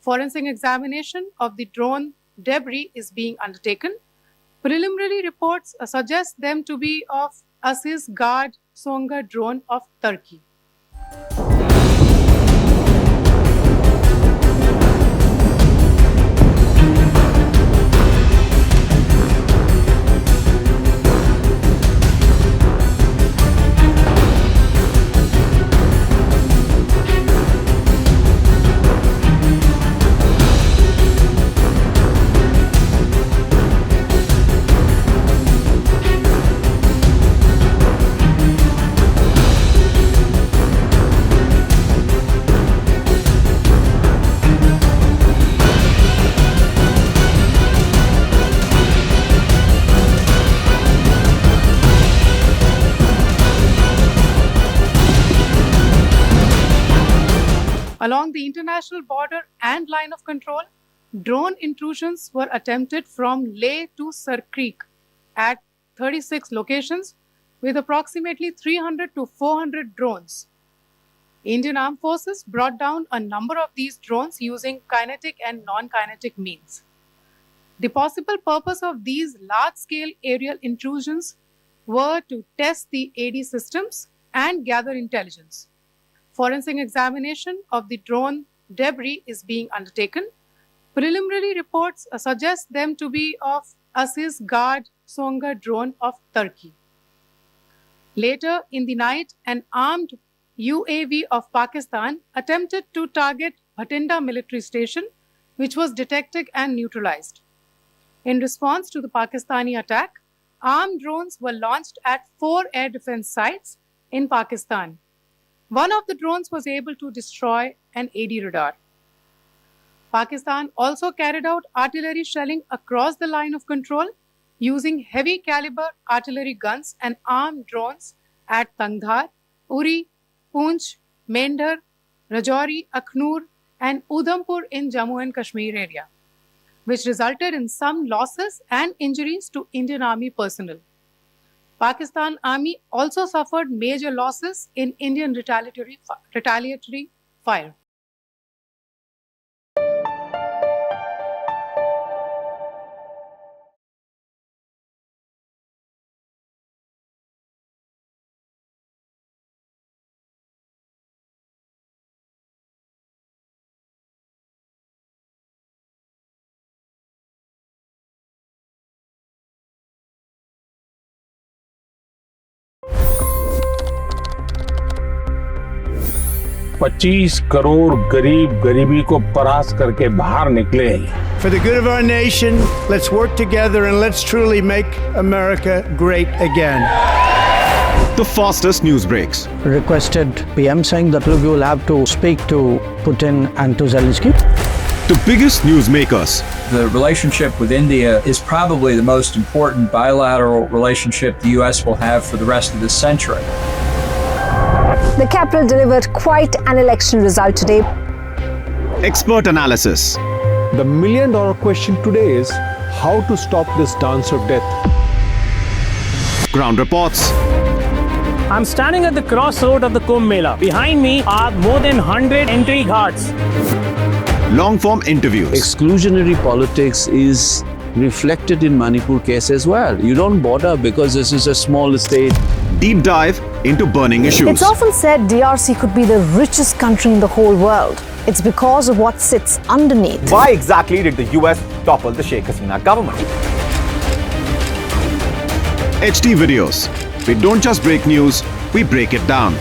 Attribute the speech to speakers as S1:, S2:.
S1: Forensic examination of the drone debris is being undertaken. Preliminary reports suggest them to be of Aziz Guard Songa drone of Turkey. Along the international border and line of control, drone intrusions were attempted from Leh to Sar Creek at 36 locations with approximately 300 to 400 drones. Indian Armed Forces brought down a number of these drones using kinetic and non-kinetic means. The possible purpose of these large-scale aerial intrusions were to test the AD systems and gather intelligence. Forensic examination of the drone debris is being undertaken. Preliminary reports suggest them to be of Aziz Guard Songa drone of Turkey. Later in the night, an armed UAV of Pakistan attempted to target Bhatinda military station, which was detected and neutralized. In response to the Pakistani attack, armed drones were launched at 4 air defense sites in Pakistan. One of the drones was able to destroy an AD radar. Pakistan also carried out artillery shelling across the line of control using heavy caliber artillery guns and armed drones at Tangdhar, Uri, Poonch, Mendhar, Rajouri, Akhnur, and Udhampur in Jammu and Kashmir area, which resulted in some losses and injuries to Indian Army personnel. Pakistan Army also suffered major losses in Indian retaliatory fire.
S2: $25 crore गरीब गरीबी को परास्त करके बाहर निकले।
S3: For the good of our nation, let's work together and let's truly make America great again.
S4: The fastest news breaks.
S5: Requested PM saying that look, you will have to speak to Putin and to Zelensky.
S4: The biggest news makers.
S6: The relationship with India is probably the most important bilateral relationship the US will have for the rest of this century.
S7: The capital delivered quite an election result today.
S4: Expert analysis.
S8: The million-dollar question today is how to stop this dance of death.
S4: Ground reports.
S9: I'm standing at the crossroad of the Kumbh Mela. Behind me are more than 100 entry guards.
S4: Long-form interviews.
S10: Exclusionary politics is reflected in Manipur case as well. You don't bother because this is a small state.
S4: Deep dive into burning issues.
S7: It's often said DRC could be the richest country in the whole world. It's because of what sits underneath.
S11: Why exactly did the US topple the Sheikh Hasina government?
S4: HT videos. We don't just break news, we break it down.